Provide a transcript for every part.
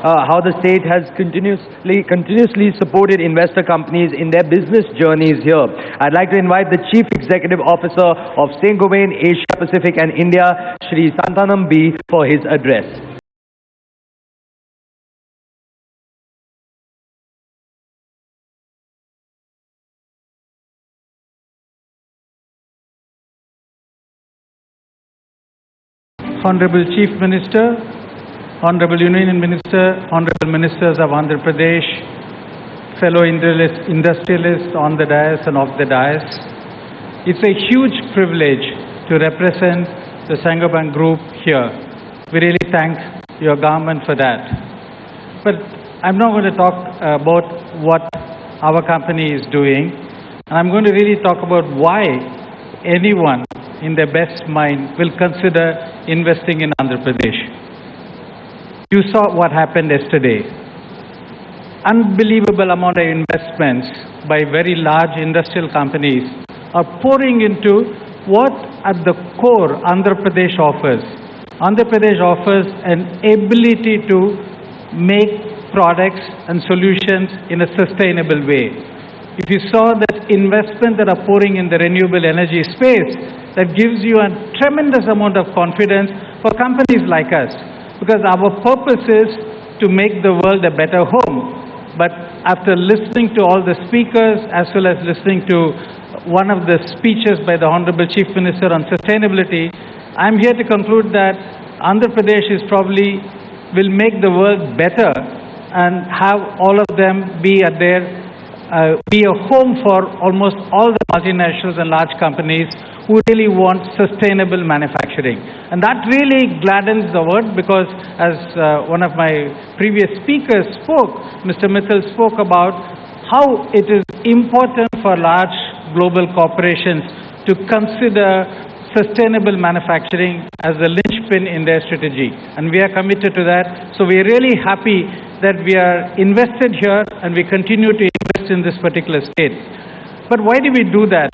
how the state has continuously supported investor companies in their business journeys here. I'd like to invite the Chief Executive Officer of Saint-Gobain, Asia Pacific and India, Shri Santhanam B, for his address. Honorable Chief Minister, Honorable Union Minister, Honorable Ministers of Andhra Pradesh, fellow industrialists on the dais and off the dais, it's a huge privilege to represent the saint-Gobain Group here. We really thank your government for that. But I'm not going to talk about what our company is doing, and I'm going to really talk about why anyone in their best mind will consider investing in Andhra Pradesh. You saw what happened yesterday. Unbelievable amount of investments by very large industrial companies are pouring into what at the core Andhra Pradesh offers. Andhra Pradesh offers an ability to make products and solutions in a sustainable way. If you saw that investment that are pouring in the renewable energy space, that gives you a tremendous amount of confidence for companies like us, because our purpose is to make the world a better home. But after listening to all the speakers, as well as listening to one of the speeches by the Honorable Chief Minister on sustainability, I'm here to conclude that Andhra Pradesh is probably will make the world better and have all of them be at their be a home for almost all the multinationals and large companies who really want sustainable manufacturing. And that really gladdens the world, because as one of my previous speakers spoke, Mr. Mittal spoke about how it is important for large global corporations to consider sustainable manufacturing as a linchpin in their strategy. And we are committed to that. So we are really happy that we are invested here and we continue to invest in this particular state. But why do we do that?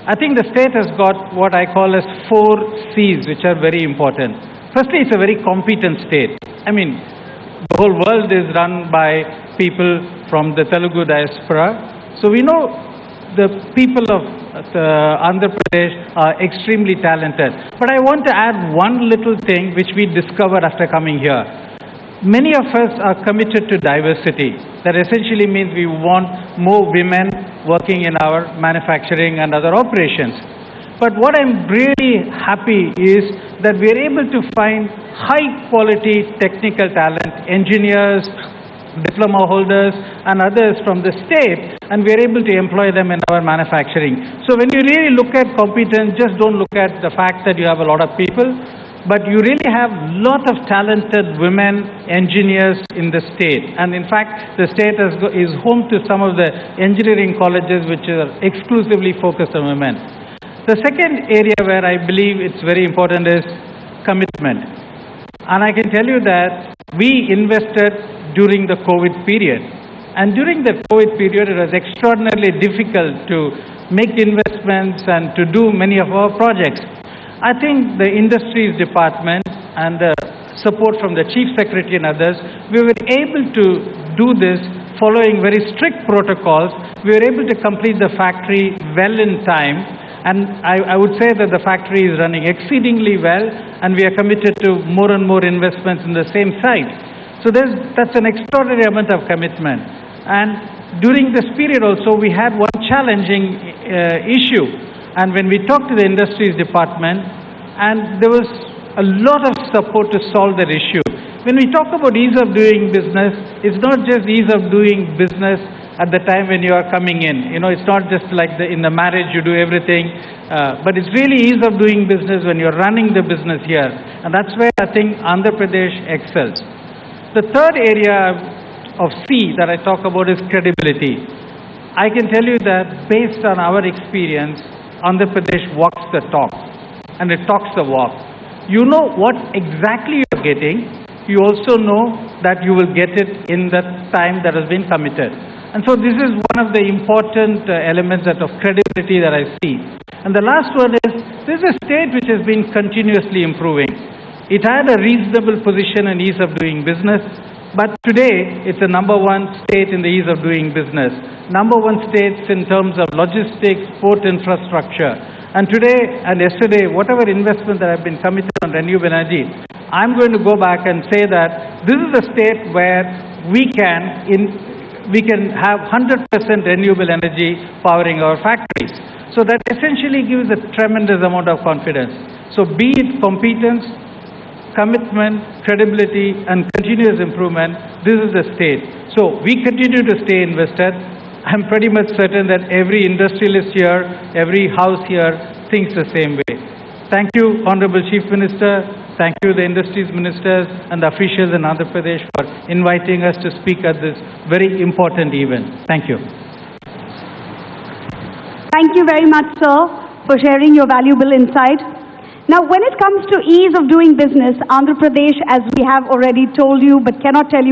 I think the state has got what I call as 4 C's, which are very important. Firstly, it's a very competent state. I mean, the whole world is run by people from the Telugu diaspora. So we know the people of Andhra Pradesh are extremely talented. But I want to add one little thing which we discovered after coming here. Many of us are committed to diversity. That essentially means we want more women working in our manufacturing and other operations. But what I'm really happy is that we're able to find high quality technical talent, engineers, diploma holders and others from the state, and we're able to employ them in our manufacturing. So when you really look at competence, just don't look at the fact that you have a lot of people, but you really have a lot of talented women engineers in the state. And in fact, the state is home to some of the engineering colleges which are exclusively focused on women. The second area where I believe it's very important is commitment. And I can tell you that we invested during the COVID period. And during the COVID period, it was extraordinarily difficult to make investments and to do many of our projects. I think the industries department and the support from the chief secretary and others, we were able to do this following very strict protocols. We were able to complete the factory well in time. And I would say that the factory is running exceedingly well, and we are committed to more and more investments in the same site. So that's an extraordinary amount of commitment. And during this period also, we had one challenging issue. And when we talked to the industries department, and there was a lot of support to solve that issue. When we talk about ease of doing business, it's not just ease of doing business at the time when you are coming in. You know, it's not just like in the marriage you do everything, but it's really ease of doing business when you're running the business here. And that's where I think Andhra Pradesh excels. The third area of C that I talk about is credibility. I can tell you that based on our experience, Andhra Pradesh walks the talk and it talks the walk. You know what exactly you're getting. You also know that you will get it in the time that has been committed. And so this is one of the important elements of credibility that I see. And the last one is, this is a state which has been continuously improving. It had a reasonable position and ease of doing business. But today, it's the number one state in the ease of doing business, number one states in terms of logistics, port infrastructure. And today and yesterday, whatever investment that have been committed on renewable energy, I'm going to go back and say that this is a state where we can have 100% renewable energy powering our factories. So that essentially gives a tremendous amount of confidence. So be it competence, commitment, credibility, and continuous improvement, this is the state. So we continue to stay invested. I'm pretty much certain that every industrialist here, every house here thinks the same way. Thank you, Honorable Chief Minister. Thank you, the Industries Ministers and the officials in Andhra Pradesh for inviting us to speak at this very important event. Thank you. Thank you very much, sir, for sharing your valuable insight. Now, when it comes to ease of doing business, Andhra Pradesh, as we have already told you but cannot tell you